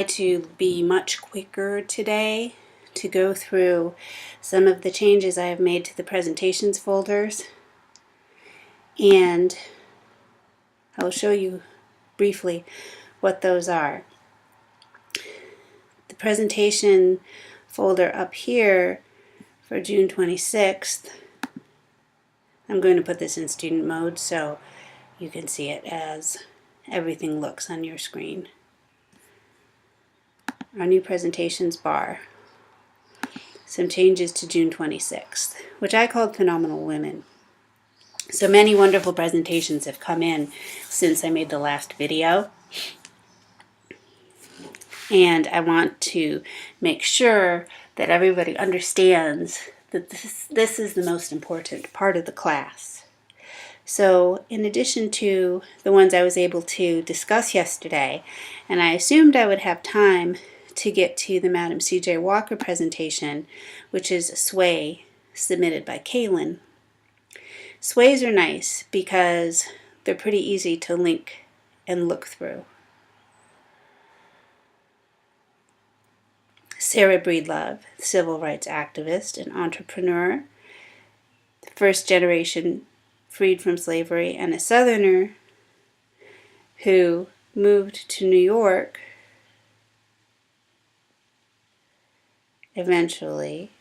To be much quicker today to go through some of the changes I have made to the presentations folders, and I'll show you briefly what those are. The presentation folder up here for June 26th, I'm going to put this in student mode so you can see it as everything looks on your screen. Our new presentations bar. Some changes to June 26th, which I called Phenomenal Women. So many wonderful presentations have come in since I made the last video. And I want to make sure that everybody understands that this is the most important part of the class. So in addition to the ones I was able to discuss yesterday, and I assumed I would have time to get to the Madam C.J. Walker presentation, which is a sway submitted by Kaylin. Sways are nice because they're pretty easy to link and look through. Sarah Breedlove, civil rights activist and entrepreneur, first generation freed from slavery and a Southerner who moved to New York eventually.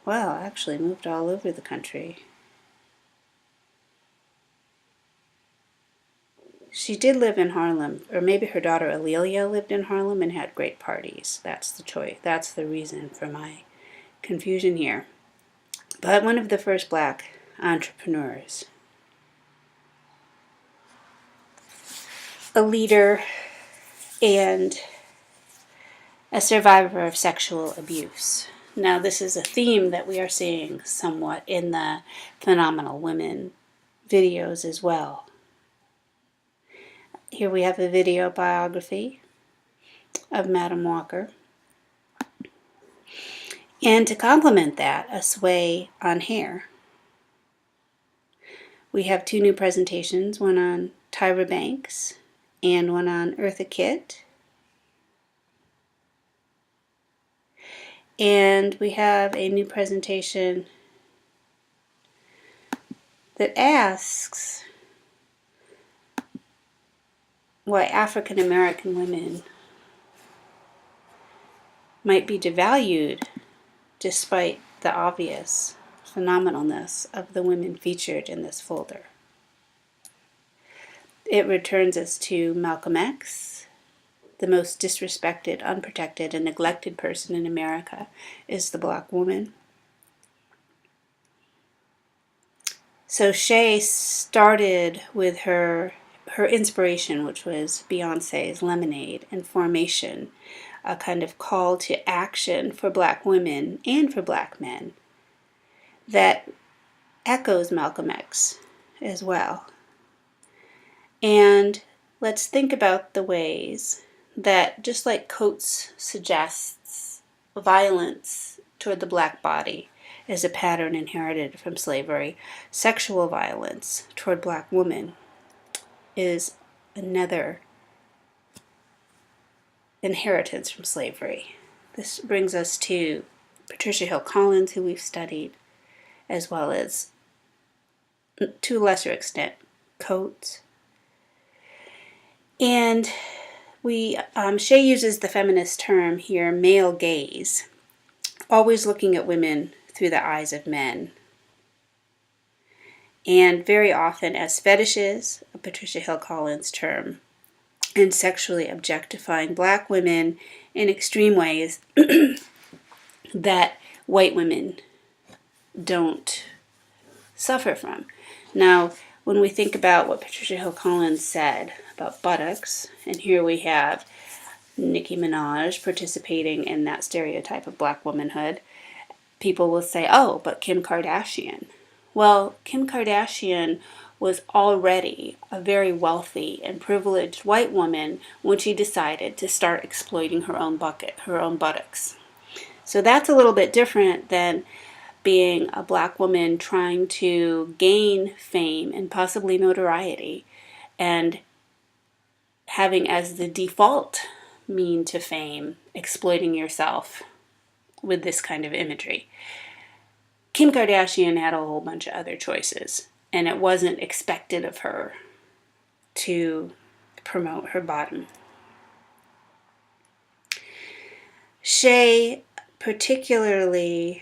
Well, actually moved all over the country. She did live in Harlem, or maybe her daughter Alelia lived in Harlem and had great parties. That's the choice. That's the reason for my confusion here. But one of the first black entrepreneurs. A leader and a survivor of sexual abuse. Now, this is a theme that we are seeing somewhat in the Phenomenal Women videos as well. Here we have a video biography of Madam Walker. And to complement that, a sway on hair. We have two new presentations, one on Tyra Banks and one on Eartha Kitt. And we have a new presentation that asks why African American women might be devalued despite the obvious phenomenalness of the women featured in this folder. It returns us to Malcolm X. The most disrespected, unprotected, and neglected person in America is the black woman. So Shay started with her inspiration, which was Beyonce's Lemonade, and Formation, a kind of call to action for black women and for black men that echoes Malcolm X as well. And let's think about the ways that, just like Coates suggests, violence toward the black body is a pattern inherited from slavery, sexual violence toward black women is another inheritance from slavery. This brings us to Patricia Hill Collins, who we've studied, as well as, to a lesser extent, Coates. And Shay uses the feminist term here, male gaze, always looking at women through the eyes of men. And very often as fetishes, a Patricia Hill Collins term, and sexually objectifying black women in extreme ways that white women don't suffer from. Now, when we think about what Patricia Hill Collins said about buttocks, and here we have Nicki Minaj participating in that stereotype of black womanhood, people will say, oh, but Kim Kardashian. Well, Kim Kardashian was already a very wealthy and privileged white woman when she decided to start exploiting her own buttocks. So that's a little bit different than being a black woman trying to gain fame and possibly notoriety, and having as the default mean to fame exploiting yourself with this kind of imagery. Kim Kardashian had a whole bunch of other choices, and it wasn't expected of her to promote her bottom. Shea particularly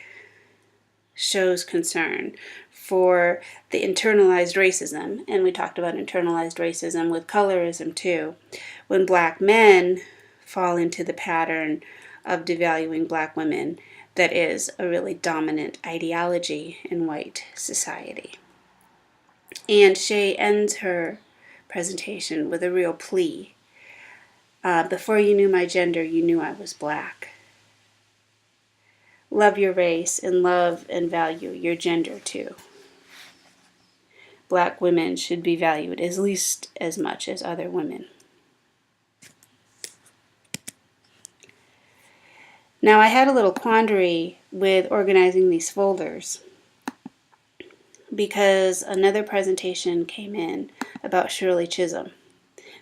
shows concern for the internalized racism, and we talked about internalized racism with colorism too, when black men fall into the pattern of devaluing black women that is a really dominant ideology in white society. And Shea ends her presentation with a real plea. Before you knew my gender, you knew I was black. Love your race and love and value your gender too. Black women should be valued at least as much as other women. Now, I had a little quandary with organizing these folders because another presentation came in about Shirley Chisholm.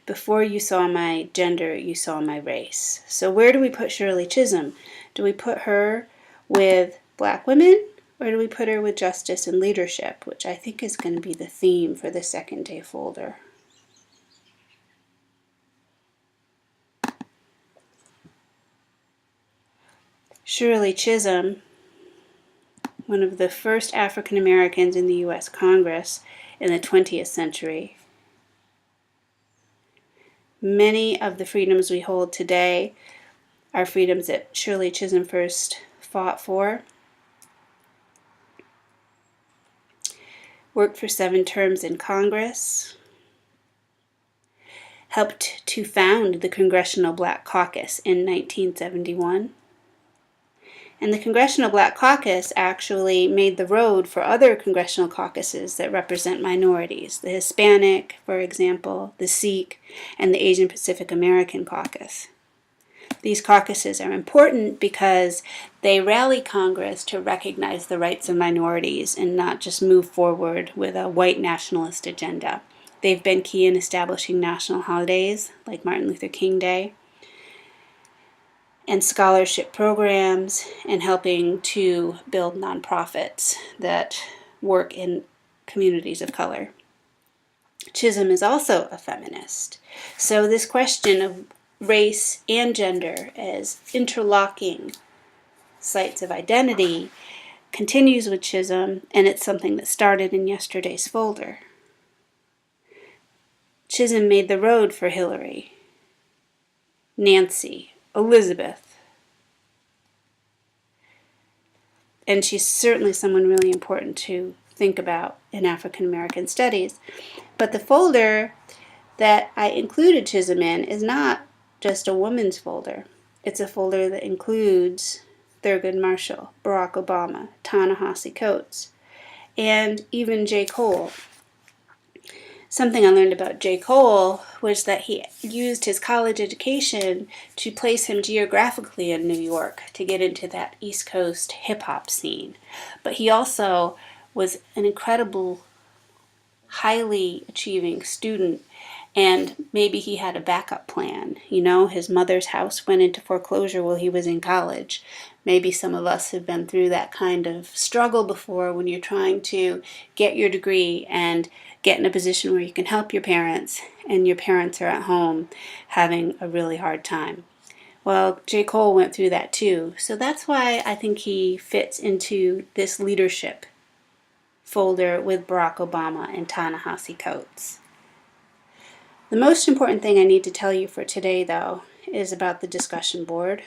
Before you saw my gender, you saw my race. So where do we put Shirley Chisholm? Do we put her with black women, or do we put her with justice and leadership, which I think is going to be the theme for the second day folder? Shirley Chisholm, one of the first African Americans in the U.S. Congress in the 20th century. Many of the freedoms we hold today are freedoms that Shirley Chisholm first fought for. Worked for 7 terms in Congress. Helped to found the Congressional Black Caucus in 1971. And the Congressional Black Caucus actually made the road for other congressional caucuses that represent minorities. The Hispanic, for example, the Sikh, and the Asian Pacific American Caucus. These caucuses are important because they rally Congress to recognize the rights of minorities and not just move forward with a white nationalist agenda. They've been key in establishing national holidays like Martin Luther King Day, and scholarship programs, and helping to build nonprofits that work in communities of color. Chisholm is also a feminist. So this question of race and gender as interlocking sites of identity continues with Chisholm, and it's something that started in yesterday's folder. Chisholm made the road for Hillary, Nancy, Elizabeth. And she's certainly someone really important to think about in African American studies. But the folder that I included Chisholm in is not just a woman's folder. It's a folder that includes Thurgood Marshall, Barack Obama, Ta-Nehisi Coates, and even J. Cole. Something I learned about J. Cole was that he used his college education to place him geographically in New York to get into that East Coast hip-hop scene. But he also was an incredible, highly achieving student, and maybe he had a backup plan. You know, his mother's house went into foreclosure while he was in college. Maybe some of us have been through that kind of struggle before when you're trying to get your degree and get in a position where you can help your parents, and your parents are at home having a really hard time. Well, J. Cole went through that too. So that's why I think he fits into this leadership folder with Barack Obama and Ta-Nehisi Coates. The most important thing I need to tell you for today, though, is about the discussion board.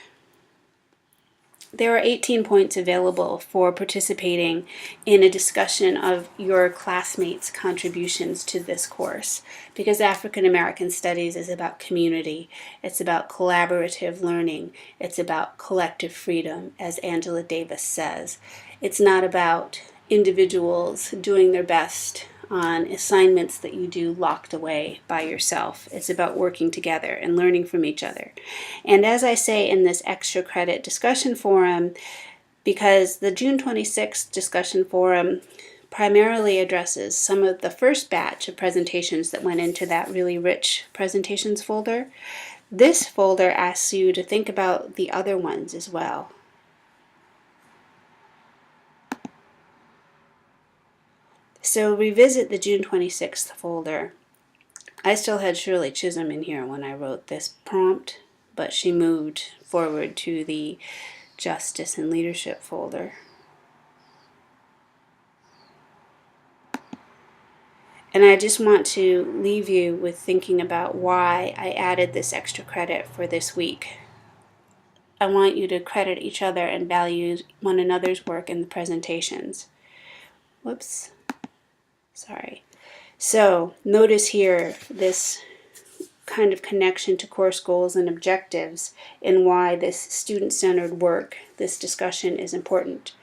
There are 18 points available for participating in a discussion of your classmates' contributions to this course, because African American Studies is about community, it's about collaborative learning, it's about collective freedom, as Angela Davis says. It's not about individuals doing their best on assignments that you do locked away by yourself. It's about working together and learning from each other. And as I say in this extra credit discussion forum, because the June 26th discussion forum primarily addresses some of the first batch of presentations that went into that really rich presentations folder. This folder asks you to think about the other ones as well. So revisit the June 26th folder. I still had Shirley Chisholm in here when I wrote this prompt, but she moved forward to the Justice and Leadership folder. And I just want to leave you with thinking about why I added this extra credit for this week. I want you to credit each other and value one another's work in the presentations. Whoops. Sorry. So notice here this kind of connection to course goals and objectives and why this student-centered work, this discussion is important.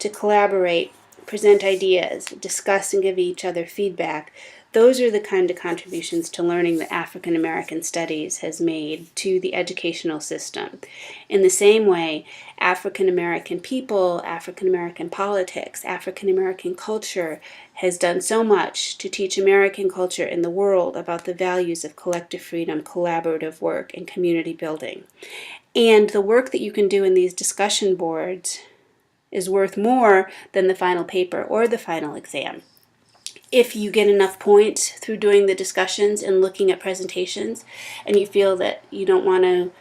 To collaborate, present ideas, discuss and give each other feedback. Those are the kind of contributions to learning that African American Studies has made to the educational system. In the same way, African American people, African American politics, African American culture has done so much to teach American culture in the world about the values of collective freedom, collaborative work, and community building. And the work that you can do in these discussion boards is worth more than the final paper or the final exam. If you get enough points through doing the discussions and looking at presentations, and you feel that you don't want to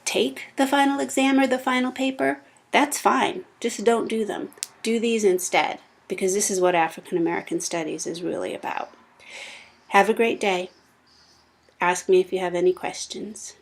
take the final exam or the final paper, that's fine. Just don't do them. Do these instead, because this is what African American Studies is really about. Have a great day. Ask me if you have any questions.